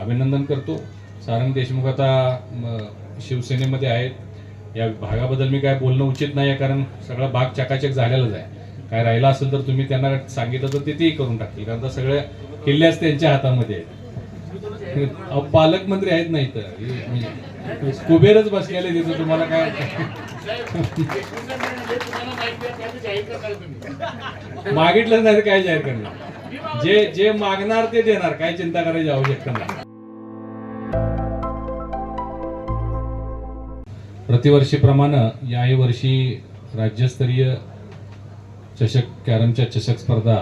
अभिनंदन करतो. सारंग देशमुख आता शिवसेनेमध्ये आहेत. या भागाबद्दल मी काय बोलणं उचित नाही आहे, कारण सगळा भाग चकाचक झालेलाच आहे. काय राहिला असेल तर तुम्ही त्यांना सांगितलं तर तेही करून टाकतील, कारण तर सगळे किल्ल्याच त्यांच्या हातामध्ये आहेत. पालकमंत्री आहेत नाही तर कुबेरच बसलेले तिथं. तुम्हाला काय मागितलं नाही तर काय जाहीर करणार? जे मागणार ते देणार, काय चिंता करायची आवश्यकता नाही. प्रतिवर्षीप्रमाणे याही वर्षी राज्यस्तरीय कॅरमच्या चषक स्पर्धा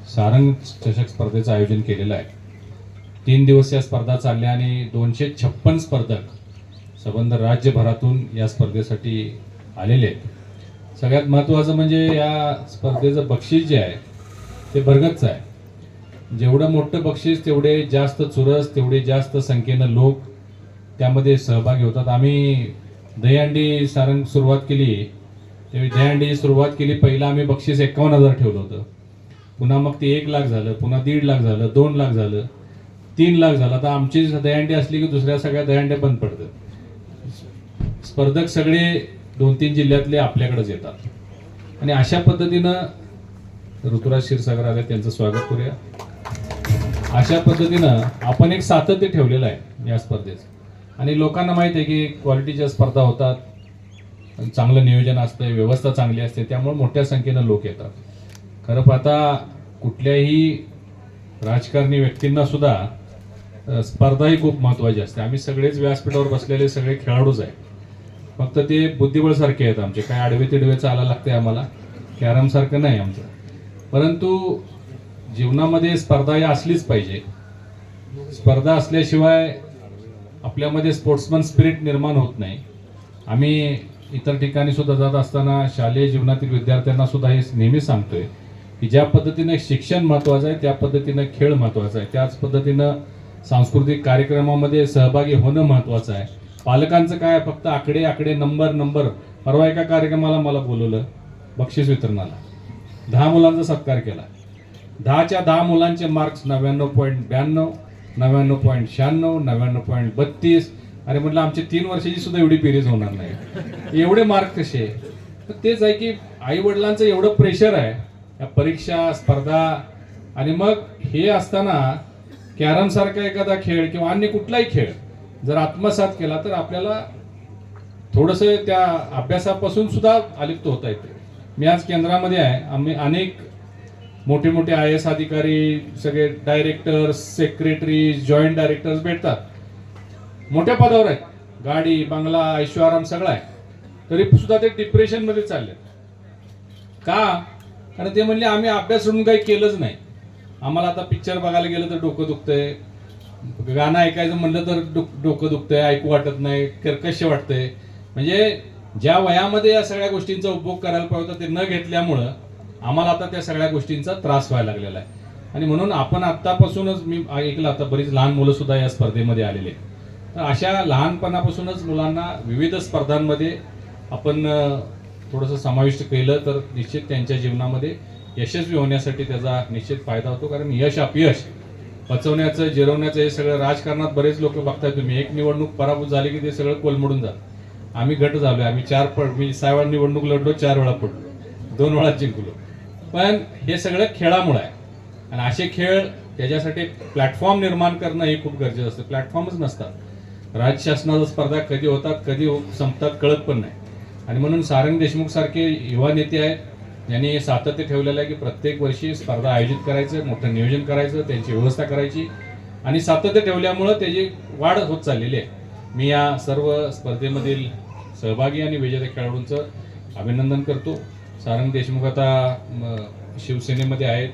सारंग चषक स्पर्धेचं आयोजन केलेलं आहे. 3 दिवस या स्पर्धा चालल्या आणि 256 स्पर्धक संबंध राज्यभरातून या स्पर्धेसाठी आलेले आहेत. सगळ्यात महत्त्वाचं म्हणजे या स्पर्धेचं बक्षीस जे आहे ते भरगच्च आहे. जेवढं मोठं बक्षीस तेवढे जास्त चुरस, तेवढे जास्त संख्येनं लोक त्यामध्ये सहभागी होतात. आम्ही दहीहंडी सारंग सुरुवात केली, त्यावेळी दहीहंडीची सुरुवात केली. पहिला आम्ही बक्षीस 51,000 ठेवलं होतं. पुन्हा मग ते 1 लाख झालं, पुन्हा 1.5 लाख झालं, 2 लाख झालं, 3 लाख झालं. आता आमची दहीहंडी असली की दुसऱ्या सगळ्या दहीहंड्या बंद पडतात. स्पर्धक सगळे 2-3 जिल्ह्यातले आपल्याकडेच येतात आणि अशा पद्धतीनं ऋतुराज क्षीरसागर आले, त्यांचं स्वागत करूया. अशा पद्धतीनं आपण एक सातत्य ठेवलेलं आहे या स्पर्धेचं आणि लोकांना माहित आहे की क्वालिटीच्या स्पर्धा होतात, चांगलं नियोजन असतं, व्यवस्था चांगली असते, त्यामुळे मोठ्या संख्येनं लोक येतात. खरं पाहता कुठल्याही राजकारणी व्यक्तींना सुद्धा स्पर्धा ही खूप महत्त्वाची असते. आम्ही सगळेच व्यासपीठावर बसलेले सगळे खेळाडूच आहे, फक्त ते बुद्धिबळ सारखे आहेत आमचे. काय आडवे तिडवे चालायला लागते आम्हाला, कॅरम सारखं नाही आमचं. परंतु जीवनामध्ये स्पर्धा ही असलीच पाहिजे. स्पर्धा असल्याशिवाय आपल्यामध्ये स्पोर्ट्समन स्पिरिट निर्माण होत नाही. आम्ही इतर ठिकाणी सुद्धा जात असताना शालेय जीवनातील विद्यार्थ्यांना सुद्धा हे नेहमी सांगतोय की ज्या पद्धतीनं शिक्षण महत्त्वाचं आहे त्या पद्धतीनं खेळ महत्त्वाचा आहे, त्याच पद्धतीनं सांस्कृतिक कार्यक्रमामध्ये सहभागी होणं महत्त्वाचं आहे. पालकांचं काय, फक्त आकडे नंबर. परवा एका कार्यक्रमाला मला बोलवलं बक्षीस वितरणाला, 10 मुलांचा सत्कार केला. 10च्या 10 मुलांचे मार्क्स 99.92, 99.96, 99.32. अरे म्हटलं आमची 3 वर्षाची सुद्धा एवढी बेरीज होणार नाही, एवढे मार्क कसे? तर तेच आहे की आई वडिलांचं एवढं प्रेशर आहे या परीक्षा स्पर्धा. आणि मग हे असताना कॅरम सारखा एखादा खेळ किंवा अन्य कुठलाही खेळ जर आत्मसात केला तर आपल्याला थोडंसं त्या अभ्यासापासून सुद्धा अलिप्त होता येते. मी आज केंद्रामध्ये आहे, आम्ही अनेक मोठे IAS अधिकारी, सगळे डायरेक्टर्स, सेक्रेटरीज, जॉईंट डायरेक्टर्स भेटतात, मोठ्या पदावर आहेत, गाडी बंगला ऐशोआराम सगळं आहे, तरी सुद्धा ते डिप्रेशनमध्ये चालले. का? कारण ते म्हणले आम्ही अभ्यास सोडून काही केलंच नाही. आम्हाला आता पिक्चर बघायला गेलं तर डोकं दुखतंय, गाणं ऐकायचं म्हणलं तर डोकं दुखतंय, ऐकू वाटत नाही, कर्कश वाटतंय. म्हणजे ज्या वयामध्ये या सगळ्या गोष्टींचा उपभोग करायला पाहिजे होता ते न घेतल्यामुळं आम्हाला आता त्या सगळ्या गोष्टींचा त्रास व्हायला लागलेला आहे. आणि म्हणून आपण आत्तापासूनच, मी ऐकलं आता बरीच लहान मुलं सुद्धा या स्पर्धेमध्ये आलेले आहेत. तर अशा लहानपणापासूनच मुलांना विविध स्पर्धांमध्ये आपण थोडंसं समाविष्ट केलं तर निश्चित त्यांच्या जीवनामध्ये यशस्वी होण्यासाठी त्याचा निश्चित फायदा होतो. कारण यश अपयश पचवण्याचं, जिरवण्याचं हे सगळं राजकारणात बरेच लोक बघताय तुम्ही. एक निवडणूक पराभूत झाली की ते सगळं कोलमडून जातं. आम्ही गट झालोय, आम्ही 6 वेळा निवडणूक लढलो, 4 वेळा पडलो, 2 वेळा जिंकलो. पण हे सगळं खेळामुळे आहे आणि असे खेळ त्याच्यासाठी प्लॅटफॉर्म निर्माण करणं हे खूप गरजेचं असतं. प्लॅटफॉर्मच नसतात. राज्य शासनाच्या स्पर्धा कधी होतात, कधी संपतात कळत पण नाही. आणि म्हणून सारंग देशमुख सारखे युवा नेते आहेत, यांनी सातत्य ठेवलेलं आहे की प्रत्येक वर्षी स्पर्धा आयोजित करायचं, मोठं नियोजन करायचं, त्यांची व्यवस्था करायची आणि सातत्य ठेवल्यामुळं त्याची वाढ होत चाललेली आहे. मी या सर्व स्पर्धेमधील सहभागी आणि विजेत्या खेळाडूंचं अभिनंदन करतो. सारंग देशमुख आता शिवसेनेमध्ये आहेत.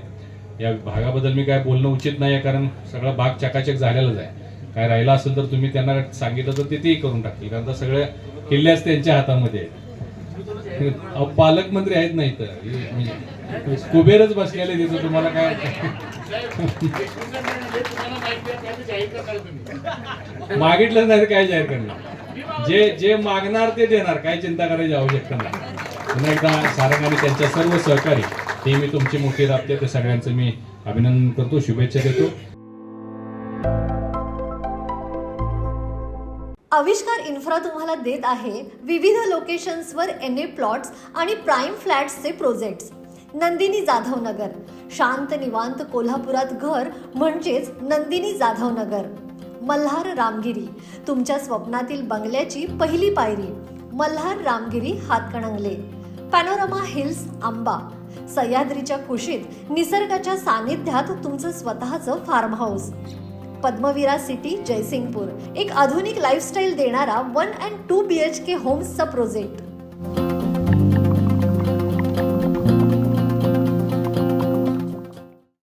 या भागाबद्दल मी काय बोलणं उचित नाही आहे, कारण सगळा भाग चकाचक झालेलाच आहे. काय राहिला असेल तर तुम्ही त्यांना सांगितलं तर तेही करून टाकतील, कारण तर सगळे किल्ल्याच त्यांच्या हातामध्ये आहेत. पालकमंत्री आहेत नाही तर कुबेरच बसलेले तिथं. तुम्हाला काय मागितलं नाही तर काय जाहीर करणार? जे मागणार ते देणार, काय चिंता करायची आवश्यकता नाही. पुन्हा एकदा सारंग आणि त्यांच्या सर्व सहकारी हे मी तुमची मोठी राबते ते सगळ्यांचं मी अभिनंदन करतो, शुभेच्छा देतो. आविष्कार इन्फ्रा तुम्हाला देत आहे विविध लोकेशन्सवर NA प्लॉट्स आणि प्राईम फ्लॅट्सचे प्रोजेक्ट्स. नंदिनी जाधव नगर, शांत निवांत कोल्हापुरात घर म्हणजेच नंदिनी जाधव नगर. मल्हार रामगिरी, तुमच्या स्वप्नातील बंगल्याची पहिली पायरी. मल्हार रामगिरी हातकणंगले. पॅनोरमा हिल्स आंबा, सह्याद्रीच्या कुशीत निसर्गाच्या सानिध्यात तुमचं स्वतःचं farm house. Padmavira city Jaysingpur, एक आधुनिक लाईफस्टाईल देणारा 1 and 2 BHK होम्सचा प्रोजेक्ट.